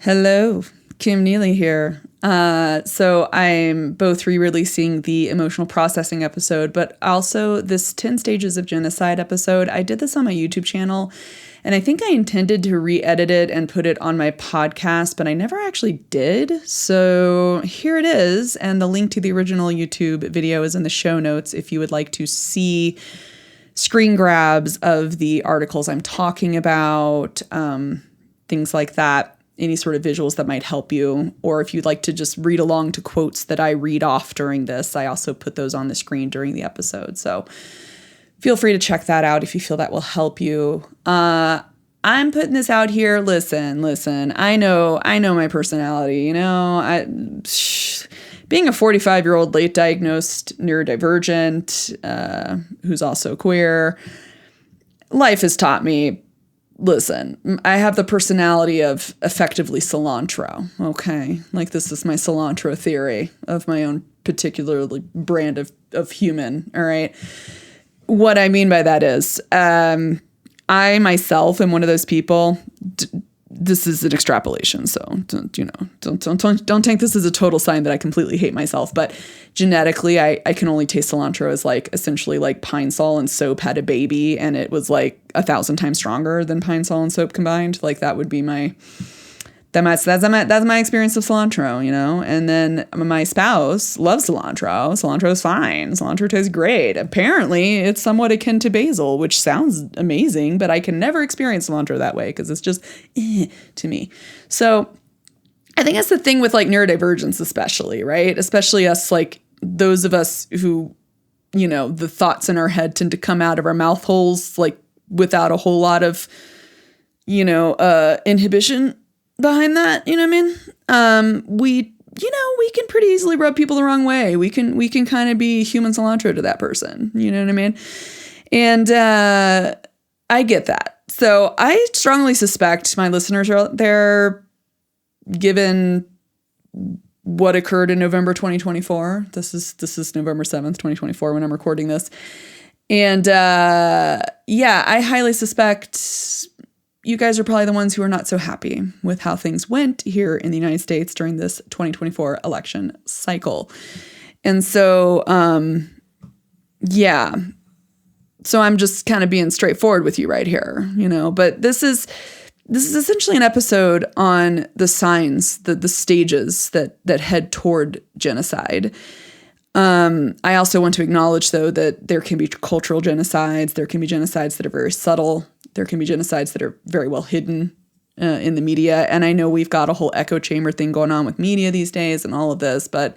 Hello, Kim Neely here. So I'm both re-releasing the emotional processing episode, but also this 10 Stages of Genocide episode. I did this on my YouTube channel, and I think I intended to re-edit it and put it on my podcast, but I never actually did. So here it is, and the link to the original YouTube video is in the show notes if you would like to see screen grabs of the articles I'm talking about, things like that. Any sort of visuals that might help you, or if you'd like to just read along to quotes that I read off during this, I also put those on the screen during the episode. So feel free to check that out if you feel that will help you. I'm putting this out here. Listen, I know my personality, being a 45-year-old late diagnosed neurodivergent, who's also queer, life has taught me, listen, I have the personality of effectively cilantro, okay? Like, this is my cilantro theory of my own particular brand of human, all right? What I mean by that is, I myself am one of those people, this is an extrapolation, so don't take this as a total sign that I completely hate myself, but genetically, I can only taste cilantro as like essentially like Pine Sol and soap had a baby, and it was like 1,000 times stronger than Pine Sol and soap combined. Like, that would be that's my experience of cilantro, And then my spouse loves cilantro. Cilantro is fine. Cilantro tastes great. Apparently, it's somewhat akin to basil, which sounds amazing, but I can never experience cilantro that way because it's just to me. So I think that's the thing with like neurodivergence, especially, right? Especially us, like those of us who, the thoughts in our head tend to come out of our mouth holes, like without a whole lot of, inhibition behind that, you know what I mean? We can pretty easily rub people the wrong way. We can kind of be human cilantro to that person, you know what I mean? And I get that. So I strongly suspect my listeners are out there, given what occurred in November 2024. This is November 7th, 2024 when I'm recording this. And I highly suspect you guys are probably the ones who are not so happy with how things went here in the United States during this 2024 election cycle. And so, so I'm just kind of being straightforward with you right here, but this is essentially an episode on the signs, the stages that head toward genocide. I also want to acknowledge, though, that there can be cultural genocides. There can be genocides that are very subtle. There can be genocides that are very well hidden in the media. And I know we've got a whole echo chamber thing going on with media these days and all of this. But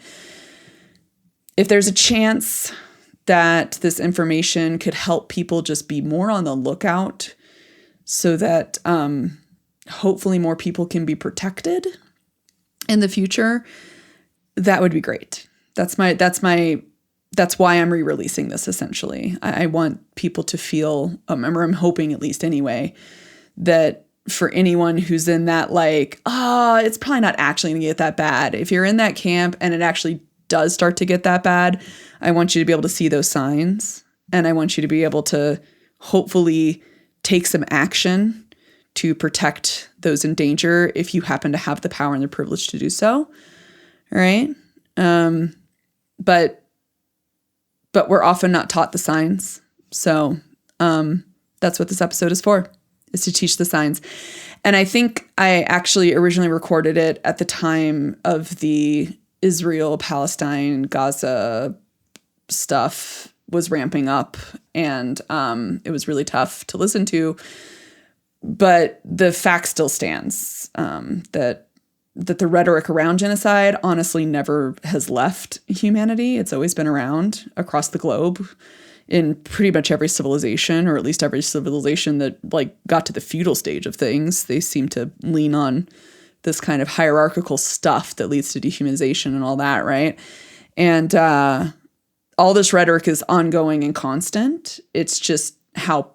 if there's a chance that this information could help people just be more on the lookout so that hopefully more people can be protected in the future, that would be great. That's why I'm re-releasing this, essentially. I want people to feel, or I'm hoping at least anyway, that for anyone who's in that like, it's probably not actually going to get that bad. If you're in that camp and it actually does start to get that bad, I want you to be able to see those signs. And I want you to be able to hopefully take some action to protect those in danger if you happen to have the power and the privilege to do so. All right? But we're often not taught the signs. So that's what this episode is for, is to teach the signs. And I think I actually originally recorded it at the time of the Israel, Palestine, Gaza stuff was ramping up. And it was really tough to listen to. But the fact still stands that the rhetoric around genocide honestly never has left humanity. It's always been around across the globe in pretty much every civilization, or at least every civilization that like got to the feudal stage of things. They seem to lean on this kind of hierarchical stuff that leads to dehumanization and all that, right? And all this rhetoric is ongoing and constant. It's just how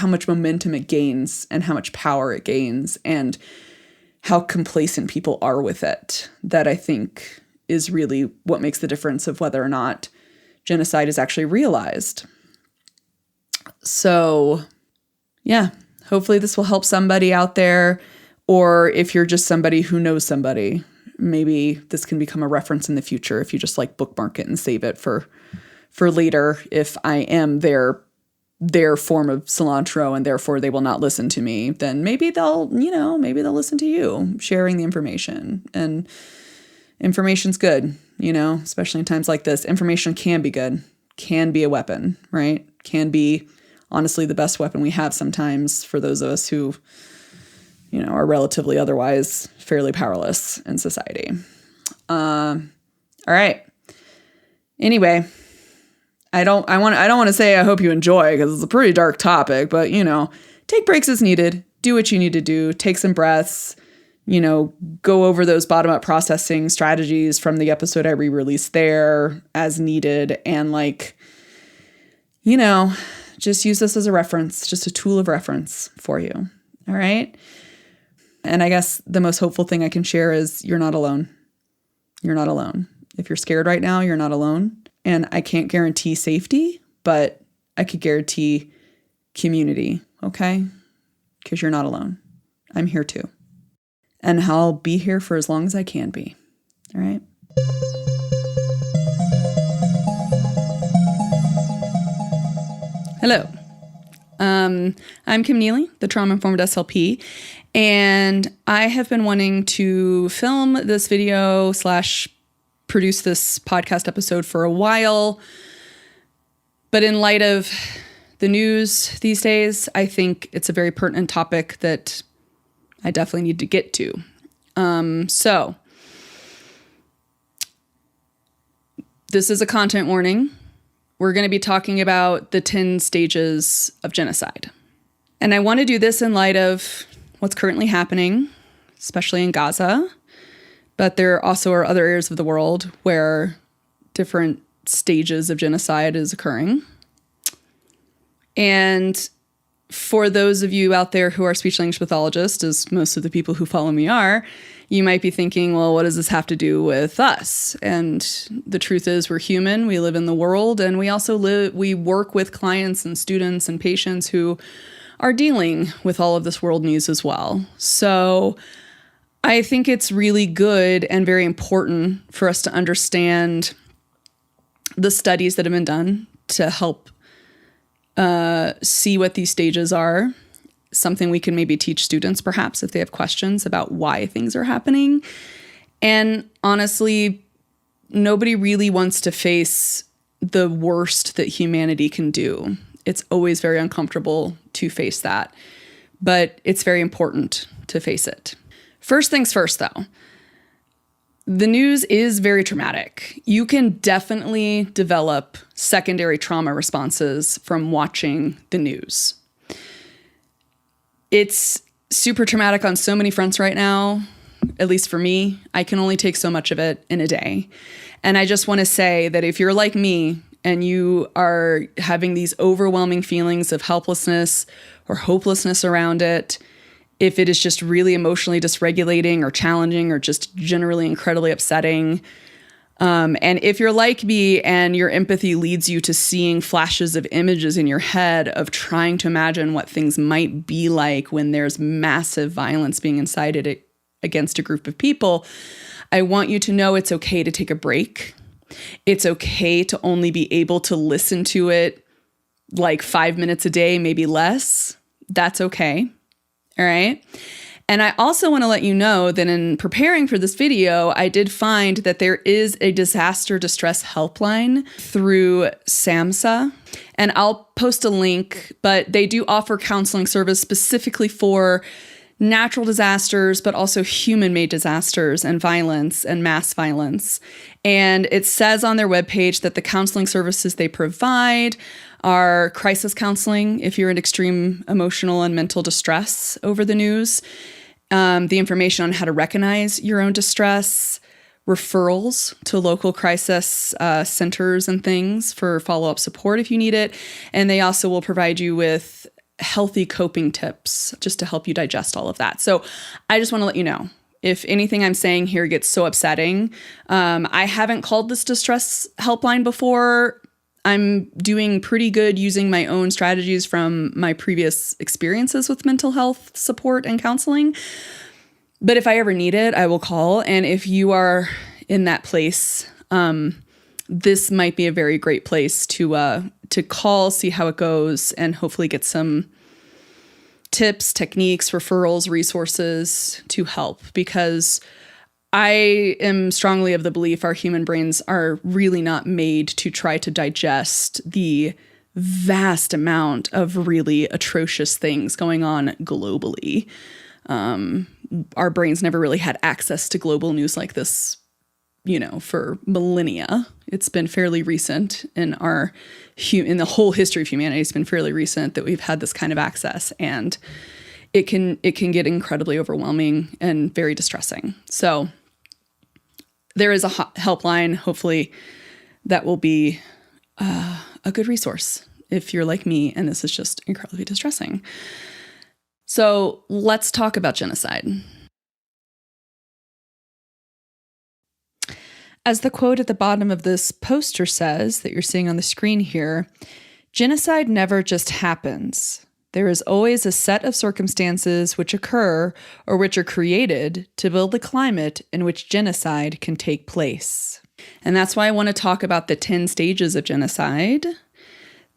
much momentum it gains and how much power it gains and how complacent people are with it, that I think is really what makes the difference of whether or not genocide is actually realized. So, yeah, hopefully this will help somebody out there, Or if you're just somebody who knows somebody, maybe this can become a reference in the future if you just like bookmark it and save it for later. If I am their form of cilantro and therefore they will not listen to me, then maybe they'll listen to you sharing the information. And information's good, especially in times like this. Information can be good, can be a weapon, right? Can be honestly the best weapon we have sometimes for those of us who, are relatively otherwise fairly powerless in society. All right. Anyway, I don't want to say I hope you enjoy, because it's a pretty dark topic, but take breaks as needed. Do what you need to do. Take some breaths. Go over those bottom-up processing strategies from the episode I re-released there as needed, and just use this as a reference, just a tool of reference for you. All right. And I guess the most hopeful thing I can share is you're not alone. You're not alone. If you're scared right now, you're not alone. And I can't guarantee safety, but I could guarantee community, okay? Because you're not alone. I'm here too. And I'll be here for as long as I can be. All right? Hello. I'm Kim Neely, the Trauma-Informed SLP, and I have been wanting to film this video / produce this podcast episode for a while. But in light of the news these days, I think it's a very pertinent topic that I definitely need to get to. So this is a content warning. We're going to be talking about the 10 stages of genocide. And I want to do this in light of what's currently happening, especially in Gaza. But there also are other areas of the world where different stages of genocide is occurring. And for those of you out there who are speech-language pathologists, as most of the people who follow me are, you might be thinking, well, what does this have to do with us? And the truth is we're human, we live in the world, and we also we work with clients and students and patients who are dealing with all of this world news as well. So I think it's really good and very important for us to understand the studies that have been done to help see what these stages are. Something we can maybe teach students perhaps if they have questions about why things are happening. And honestly, nobody really wants to face the worst that humanity can do. It's always very uncomfortable to face that, but it's very important to face it. First things first, though, the news is very traumatic. You can definitely develop secondary trauma responses from watching the news. It's super traumatic on so many fronts right now, at least for me. I can only take so much of it in a day. And I just want to say that if you're like me and you are having these overwhelming feelings of helplessness or hopelessness around it, if it is just really emotionally dysregulating or challenging or just generally incredibly upsetting, and if you're like me and your empathy leads you to seeing flashes of images in your head of trying to imagine what things might be like when there's massive violence being incited against a group of people, I want you to know it's okay to take a break. It's okay to only be able to listen to it like 5 minutes a day, maybe less. That's okay. All right. And I also want to let you know that in preparing for this video, I did find that there is a disaster distress helpline through SAMHSA. And I'll post a link, but they do offer counseling service specifically for natural disasters, but also human-made disasters and violence and mass violence. And it says on their webpage that the counseling services they provide are crisis counseling if you're in extreme emotional and mental distress over the news, the information on how to recognize your own distress, referrals to local crisis centers and things for follow-up support if you need it. And they also will provide you with healthy coping tips just to help you digest all of that. So I just want to let you know, if anything I'm saying here gets so upsetting, I haven't called this distress helpline before. I'm doing pretty good using my own strategies from my previous experiences with mental health support and counseling. But if I ever need it, I will call. And if you are in that place, this might be a very great place to call, see how it goes, and hopefully get some tips, techniques, referrals, resources to help. Because I am strongly of the belief our human brains are really not made to try to digest the vast amount of really atrocious things going on globally. Our brains never really had access to global news like this, for millennia. It's been fairly recent in the whole history of humanity. It's been fairly recent that we've had this kind of access, and it can get incredibly overwhelming and very distressing. So there is a helpline, hopefully, that will be a good resource if you're like me and this is just incredibly distressing. So let's talk about genocide. As the quote at the bottom of this poster says that you're seeing on the screen here, genocide never just happens. There is always a set of circumstances which occur or which are created to build the climate in which genocide can take place. And that's why I want to talk about the 10 stages of genocide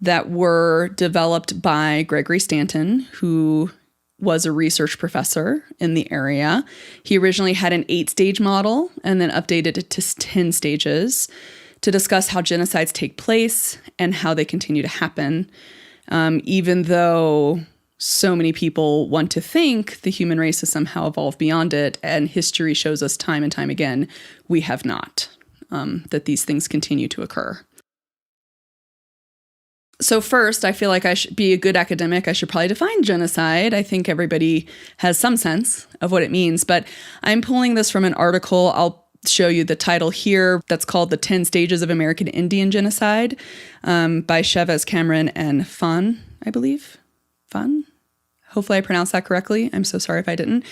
that were developed by Gregory Stanton, who was a research professor in the area. He originally had an 8-stage model and then updated it to 10 stages to discuss how genocides take place and how they continue to happen. Even though so many people want to think the human race has somehow evolved beyond it, and history shows us time and time again, we have not, that these things continue to occur. So first, I feel like I should be a good academic. I should probably define genocide. I think everybody has some sense of what it means, but I'm pulling this from an article. I'll show you the title here. That's called The 10 Stages of American Indian Genocide by Chavez Cameron and Fun, I believe. Fun? Hopefully I pronounced that correctly. I'm so sorry if I didn't.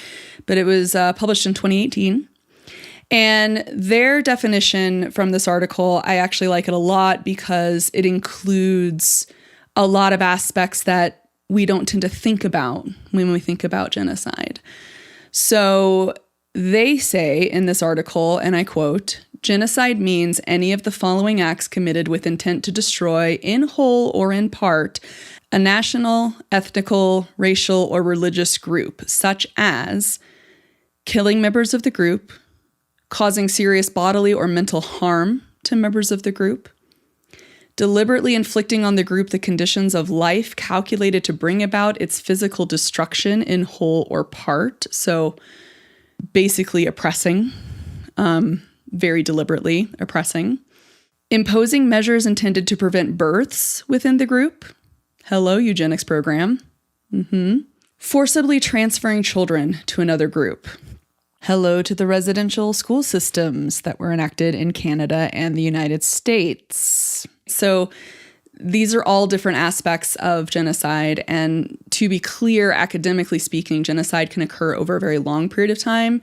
But it was published in 2018. And their definition from this article, I actually like it a lot because it includes a lot of aspects that we don't tend to think about when we think about genocide. So they say in this article, and I quote, "Genocide means any of the following acts committed with intent to destroy, in whole or in part, a national, ethnical, racial, or religious group, such as killing members of the group, causing serious bodily or mental harm to members of the group, deliberately inflicting on the group the conditions of life calculated to bring about its physical destruction in whole or part." So basically oppressing, very deliberately oppressing. Imposing measures intended to prevent births within the group. Hello, eugenics program. Forcibly transferring children to another group. Hello to the residential school systems that were enacted in Canada and the United States. So these are all different aspects of genocide. And to be clear, academically speaking, genocide can occur over a very long period of time.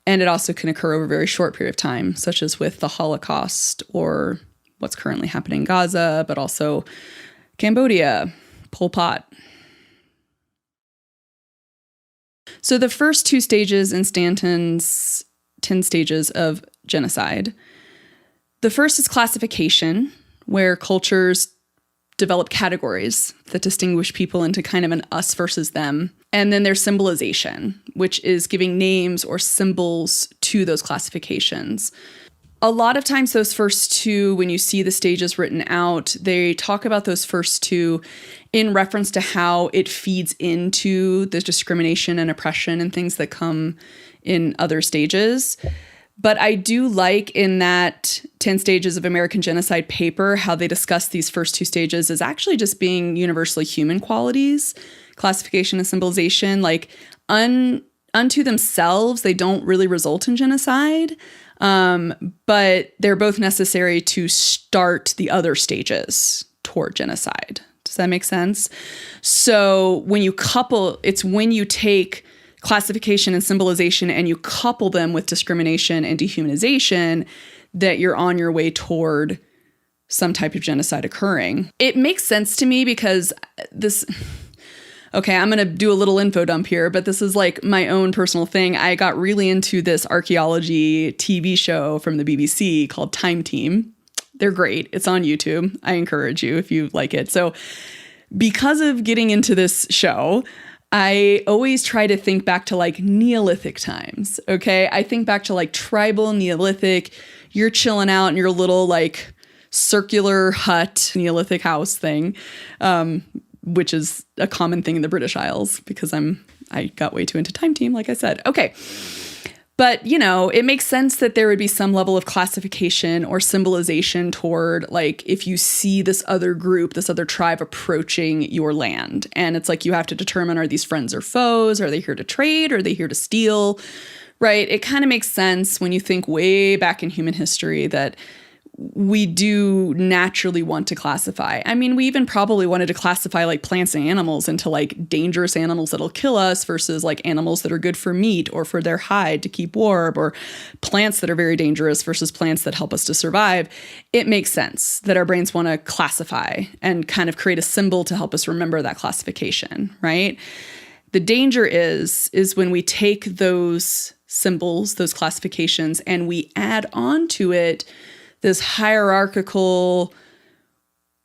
And it also can occur over a very short period of time, such as with the Holocaust or what's currently happening in Gaza, but also Cambodia, Pol Pot. So the first 2 stages in Stanton's 10 stages of genocide. The first is classification, where cultures develop categories that distinguish people into kind of an us versus them. And then there's symbolization, which is giving names or symbols to those classifications. A lot of times those first 2, when you see the stages written out, they talk about those first 2 in reference to how it feeds into the discrimination and oppression and things that come in other stages. But I do like in that 10 Stages of American Genocide paper how they discuss these first 2 stages as actually just being universally human qualities, classification and symbolization. Like unto themselves, they don't really result in genocide. But they're both necessary to start the other stages toward genocide. Does that make sense? So when you take classification and symbolization and you couple them with discrimination and dehumanization, that you're on your way toward some type of genocide occurring. It makes sense to me because Okay, I'm going to do a little info dump here, but this is like my own personal thing. I got really into this archaeology TV show from the BBC called Time Team. They're great. It's on YouTube. I encourage you if you like it. So because of getting into this show, I always try to think back to like Neolithic times. Okay, I think back to like tribal Neolithic. You're chilling out in your little like circular hut, Neolithic house thing, which is a common thing in the British Isles because I got way too into Time Team, like I said. Okay. But, you know, it makes sense that there would be some level of classification or symbolization toward, like, if you see this other group, this other tribe approaching your land. And it's like you have to determine, are these friends or foes? Are they here to trade? Are they here to steal? Right? It kind of makes sense when you think way back in human history that we do naturally want to classify. I mean, we even probably wanted to classify like plants and animals into like dangerous animals that'll kill us versus like animals that are good for meat or for their hide to keep warm, or plants that are very dangerous versus plants that help us to survive. It makes sense that our brains want to classify and kind of create a symbol to help us remember that classification, right? The danger is when we take those symbols, those classifications, and we add on to it this hierarchical,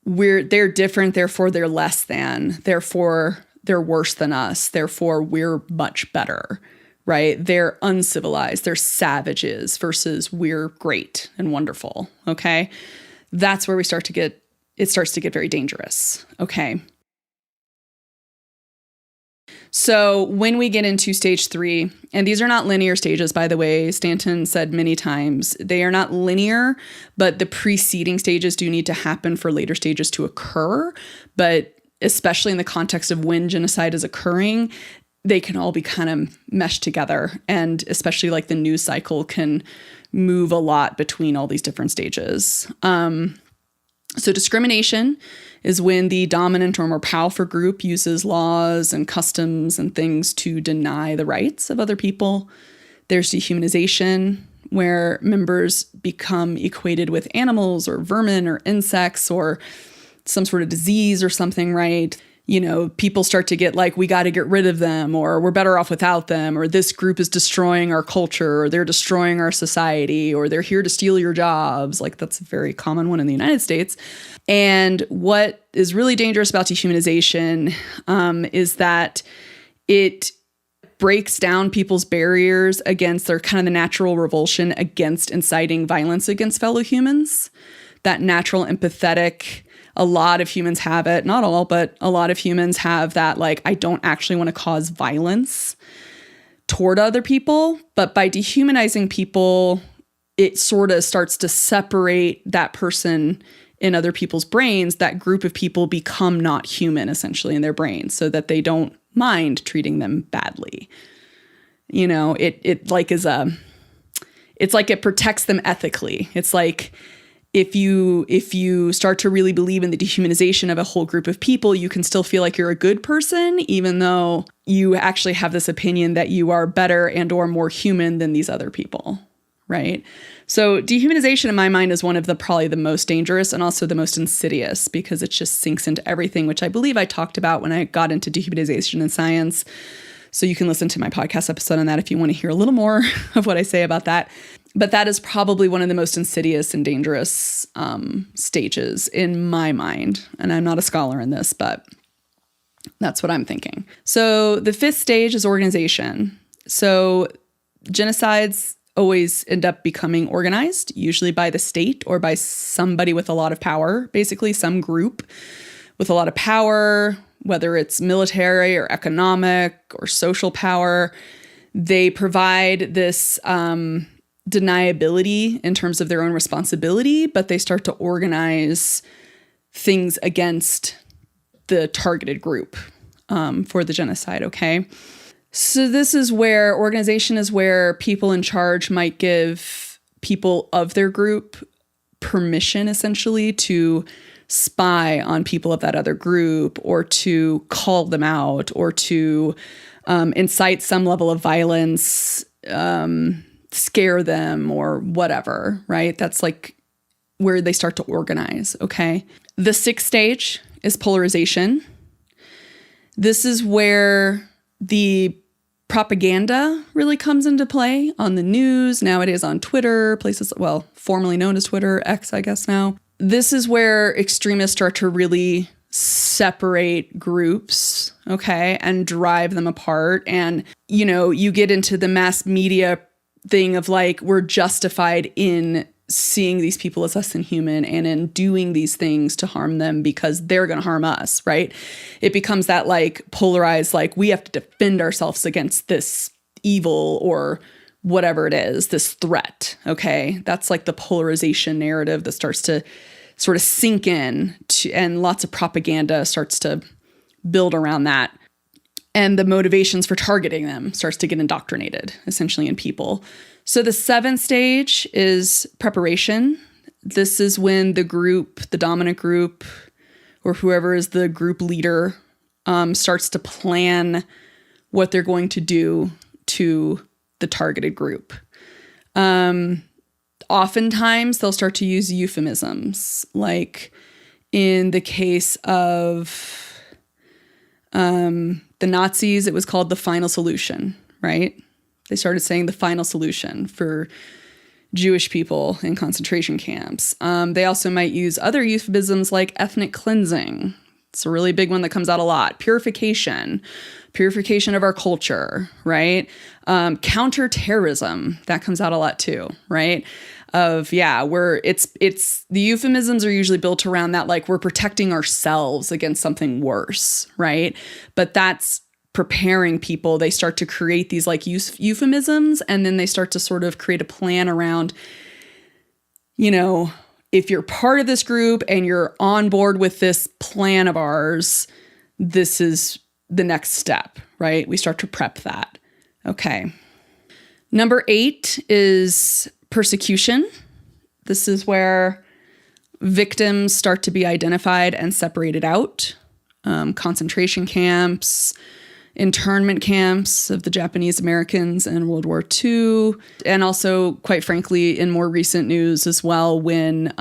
they're different, therefore they're less than, therefore they're worse than us, therefore we're much better, right? They're uncivilized, they're savages versus we're great and wonderful, okay? That's where it starts to get very dangerous, okay? So when we get into stage 3, and these are not linear stages, by the way, Stanton said many times, they are not linear, but the preceding stages do need to happen for later stages to occur. But especially in the context of when genocide is occurring, they can all be kind of meshed together. And especially like the news cycle can move a lot between all these different stages. So discrimination is when the dominant or more powerful group uses laws and customs and things to deny the rights of other people. There's dehumanization, where members become equated with animals or vermin or insects or some sort of disease or something, right? You know, people start to get like, we got to get rid of them, or we're better off without them, or this group is destroying our culture, or they're destroying our society, or they're here to steal your jobs. Like that's a very common one in the United States. And what is really dangerous about dehumanization is that it breaks down people's barriers against their kind of the natural revulsion against inciting violence against fellow humans. That natural empathetic, a lot of humans have it, not all, but a lot of humans have that, like, I don't actually want to cause violence toward other people. But by dehumanizing people, it sort of starts to separate that person in other people's brains. That group of people become not human, essentially, in their brains, so that they don't mind treating them badly. You know, it's like it protects them ethically. It's like, if you start to really believe in the dehumanization of a whole group of people, you can still feel like you're a good person, even though you actually have this opinion that you are better and or more human than these other people, right? So dehumanization in my mind is one of probably the most dangerous and also the most insidious, because it just sinks into everything, which I believe I talked about when I got into dehumanization in science. So you can listen to my podcast episode on that if you want to hear a little more of what I say about that. But that is probably one of the most insidious and dangerous stages in my mind. And I'm not a scholar in this, but that's what I'm thinking. So the 5th stage is organization. So genocides always end up becoming organized, usually by the state or by somebody with a lot of power, basically some group with a lot of power, whether it's military or economic or social power. They provide this deniability in terms of their own responsibility, but they start to organize things against the targeted group for the genocide, okay? So this is where organization is where people in charge might give people of their group permission, essentially, to spy on people of that other group, or to call them out, or to incite some level of violence, scare them, or whatever, right? That's like where they start to organize, okay? The 6th stage is polarization. This is where the propaganda really comes into play on the news, nowadays on Twitter, places, well, formerly known as Twitter, X, I guess now. This is where extremists start to really separate groups, okay, and drive them apart. And, you know, you get into the mass media thing of like, we're justified in seeing these people as less than human and in doing these things to harm them because they're going to harm us, right? It becomes that like polarized, like we have to defend ourselves against this evil or whatever it is, this threat, okay? That's like the polarization narrative that starts to sort of sink in and lots of propaganda starts to build around that. And the motivations for targeting them starts to get indoctrinated essentially in people. So the 7th stage is preparation. This is when the group, the dominant group, or whoever is the group leader, starts to plan what they're going to do to the targeted group. Oftentimes, they'll start to use euphemisms, like in the case of the Nazis, it was called the final solution, right? They started saying the final solution for Jewish people in concentration camps. They also might use other euphemisms like ethnic cleansing. It's a really big one that comes out a lot. Purification of our culture, right? Counterterrorism, that comes out a lot too, right? It's the euphemisms are usually built around that, like we're protecting ourselves against something worse, right? But that's preparing people. They start to create these like euphemisms, and then they start to sort of create a plan around, you know, if you're part of this group and you're on board with this plan of ours, this is the next step, right? We start to prep that. Okay. Number 8 is persecution. This is where victims start to be identified and separated out. Concentration camps, internment camps of the Japanese Americans in World War II, and also, quite frankly, in more recent news as well, when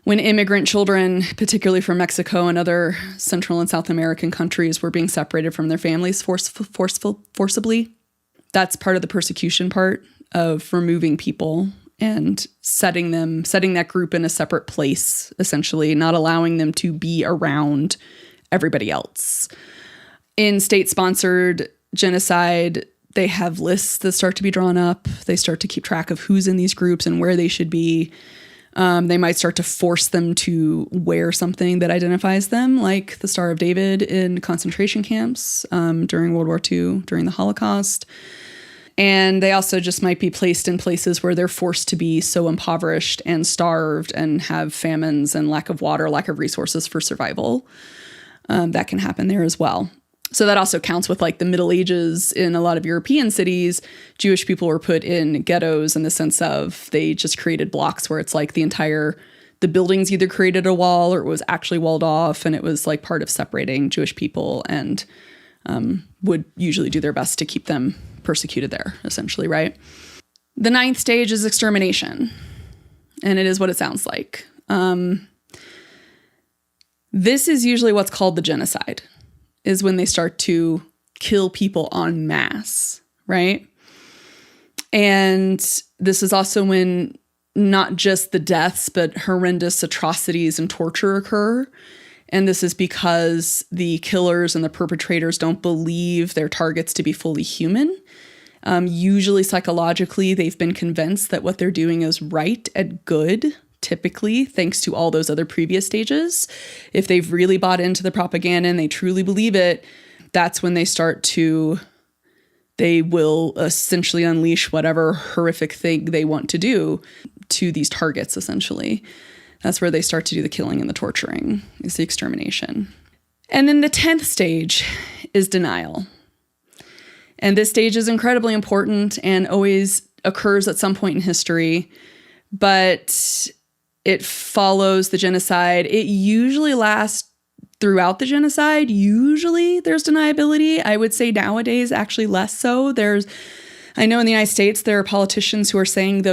immigrant children, particularly from Mexico and other Central and South American countries, were being separated from their families forcibly. That's part of the persecution part of removing people and setting that group in a separate place, essentially, not allowing them to be around everybody else. In state-sponsored genocide, they have lists that start to be drawn up. They start to keep track of who's in these groups and where they should be. They might start to force them to wear something that identifies them, like the Star of David in concentration camps during World War II, during the Holocaust. And they also just might be placed in places where they're forced to be so impoverished and starved and have famines and lack of water, lack of resources for survival. That can happen there as well. So that also counts with like the Middle Ages in a lot of European cities. Jewish people were put in ghettos in the sense of they just created blocks where it's like the buildings either created a wall or it was actually walled off, and it was like part of separating Jewish people, and would usually do their best to keep them persecuted there, essentially, right? The 9th stage is extermination, and it is what it sounds like. This is usually what's called the genocide, is when they start to kill people en masse, right? And this is also when not just the deaths, but horrendous atrocities and torture occur. And this is because the killers and the perpetrators don't believe their targets to be fully human. Usually psychologically, they've been convinced that what they're doing is right and good, typically, thanks to all those other previous stages. If they've really bought into the propaganda and they truly believe it, that's when they will essentially unleash whatever horrific thing they want to do to these targets, essentially. That's where they start to do the killing and the torturing, is the extermination. And then the 10th stage is denial. And this stage is incredibly important and always occurs at some point in history, but it follows the genocide. It usually lasts throughout the genocide. Usually there's deniability. I would say nowadays, actually less so. I know in the United States, there are politicians who are saying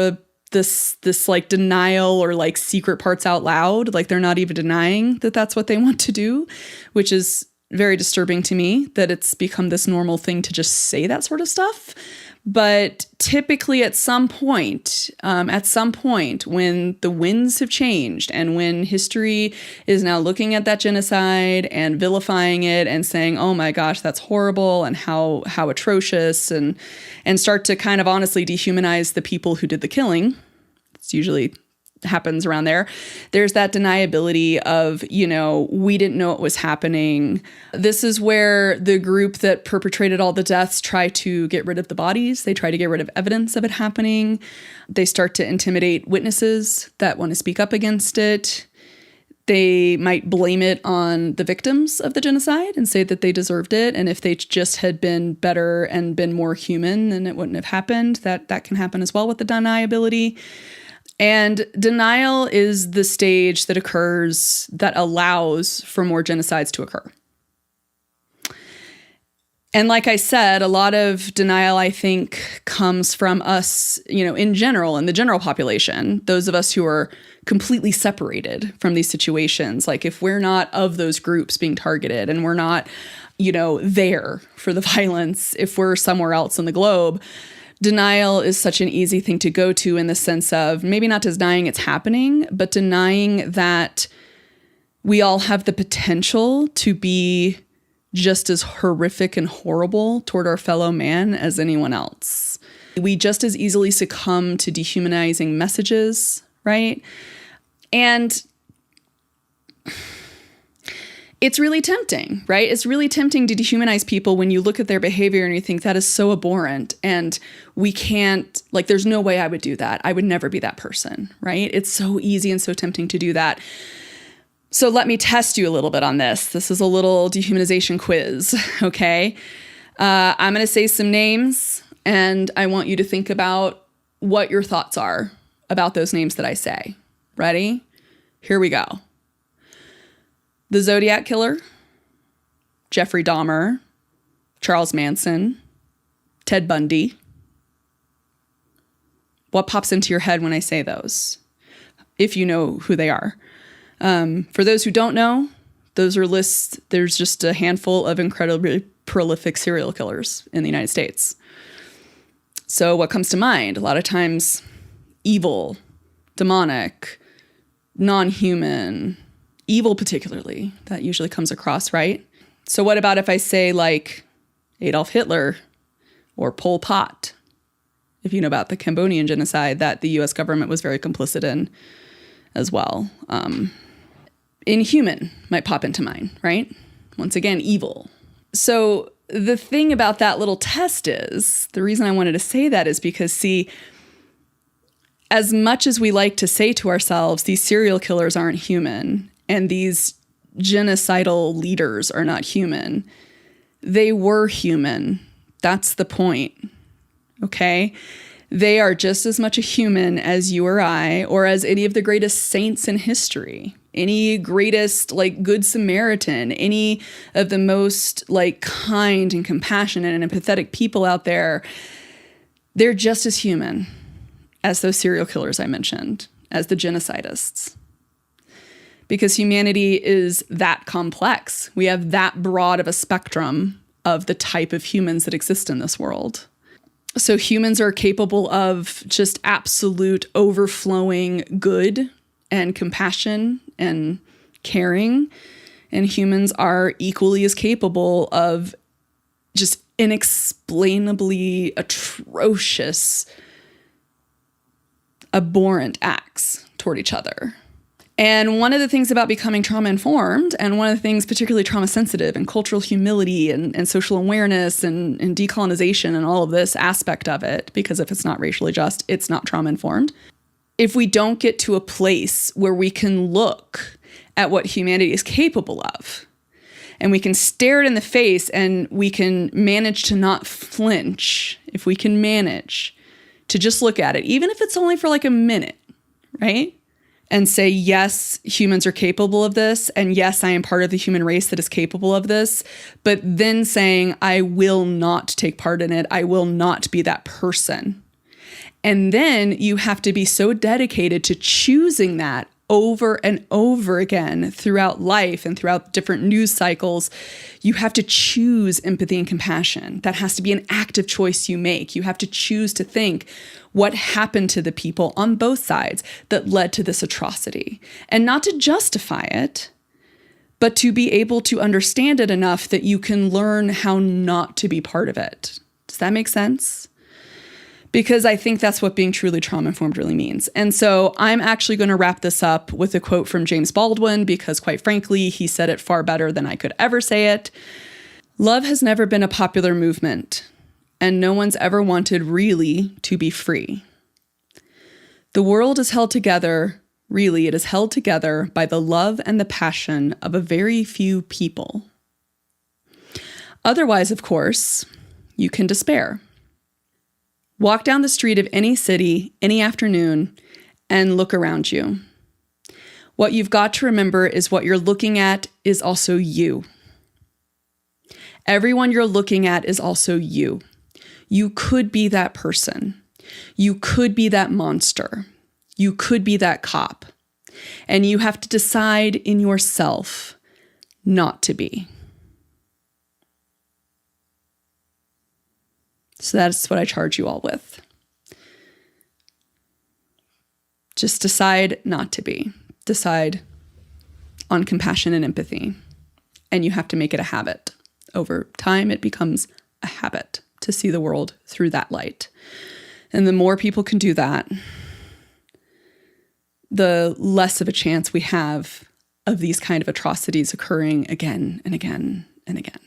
this like denial or like secret parts out loud. Like they're not even denying that that's what they want to do, which is very disturbing to me that it's become this normal thing to just say that sort of stuff. But typically at some point, when the winds have changed and when history is now looking at that genocide and vilifying it and saying, oh my gosh, that's horrible and how atrocious, and start to kind of honestly dehumanize the people who did the killing, it's usually happens around there. There's that deniability of, we didn't know what was happening. This is where the group that perpetrated all the deaths try to get rid of the bodies. They try to get rid of evidence of it happening. They start to intimidate witnesses that want to speak up against it. They might blame it on the victims of the genocide and say that they deserved it. And if they just had been better and been more human, then it wouldn't have happened. That can happen as well with the deniability. And denial is the stage that occurs that allows for more genocides to occur. And like I said, a lot of denial, I think, comes from us, in general, in the general population, those of us who are completely separated from these situations. Like if we're not of those groups being targeted and we're not, there for the violence, if we're somewhere else in the globe, denial is such an easy thing to go to in the sense of maybe not denying it's happening, but denying that we all have the potential to be just as horrific and horrible toward our fellow man as anyone else. We just as easily succumb to dehumanizing messages, right? And it's really tempting, right? It's really tempting to dehumanize people when you look at their behavior and you think that is so abhorrent and we can't, there's no way I would do that. I would never be that person, right? It's so easy and so tempting to do that. So let me test you a little bit on this. This is a little dehumanization quiz, okay? I'm going to say some names and I want you to think about what your thoughts are about those names that I say. Ready? Here we go. The Zodiac Killer, Jeffrey Dahmer, Charles Manson, Ted Bundy. What pops into your head when I say those, if you know who they are? For those who don't know, those are lists. There's just a handful of incredibly prolific serial killers in the United States. So what comes to mind? A lot of times, evil, demonic, non-human, evil particularly, that usually comes across, right? So what about if I say Adolf Hitler or Pol Pot, if you know about the Cambodian genocide that the US government was very complicit in as well. Inhuman might pop into mind, right? Once again, evil. So the thing about that little test is, the reason I wanted to say that is because, see, as much as we like to say to ourselves, these serial killers aren't human, and these genocidal leaders are not human, they were human. That's the point, okay? They are just as much a human as you or I, or as any of the greatest saints in history, any greatest Good Samaritan, any of the most kind and compassionate and empathetic people out there. They're just as human as those serial killers I mentioned, as the genocidists. Because humanity is that complex. We have that broad of a spectrum of the type of humans that exist in this world. So humans are capable of just absolute overflowing good and compassion and caring. And humans are equally as capable of just inexplainably atrocious, abhorrent acts toward each other. And one of the things about becoming trauma-informed, and one of the things particularly trauma-sensitive, and cultural humility and social awareness and decolonization and all of this aspect of it, because if it's not racially just, it's not trauma-informed. If we don't get to a place where we can look at what humanity is capable of, and we can stare it in the face and we can manage to not flinch, if we can manage to just look at it, even if it's only for a minute, right? And say, yes, humans are capable of this. And yes, I am part of the human race that is capable of this. But then saying, I will not take part in it. I will not be that person. And then you have to be so dedicated to choosing that over and over again throughout life and throughout different news cycles, you have to choose empathy and compassion. That has to be an active choice you make. You have to choose to think what happened to the people on both sides that led to this atrocity, and not to justify it, but to be able to understand it enough that you can learn how not to be part of it. Does that make sense? Because I think that's what being truly trauma-informed really means. And so I'm actually going to wrap this up with a quote from James Baldwin, because quite frankly, he said it far better than I could ever say it. Love has never been a popular movement, and no one's ever wanted really to be free. The world is held together, really, it is held together by the love and the passion of a very few people. Otherwise, of course, you can despair. Walk down the street of any city, any afternoon, and look around you. What you've got to remember is what you're looking at is also you. Everyone you're looking at is also you. You could be that person. You could be that monster. You could be that cop. And you have to decide in yourself not to be. So that's what I charge you all with. Just decide not to be. Decide on compassion and empathy. And you have to make it a habit. Over time, it becomes a habit to see the world through that light. And the more people can do that, the less of a chance we have of these kind of atrocities occurring again and again and again.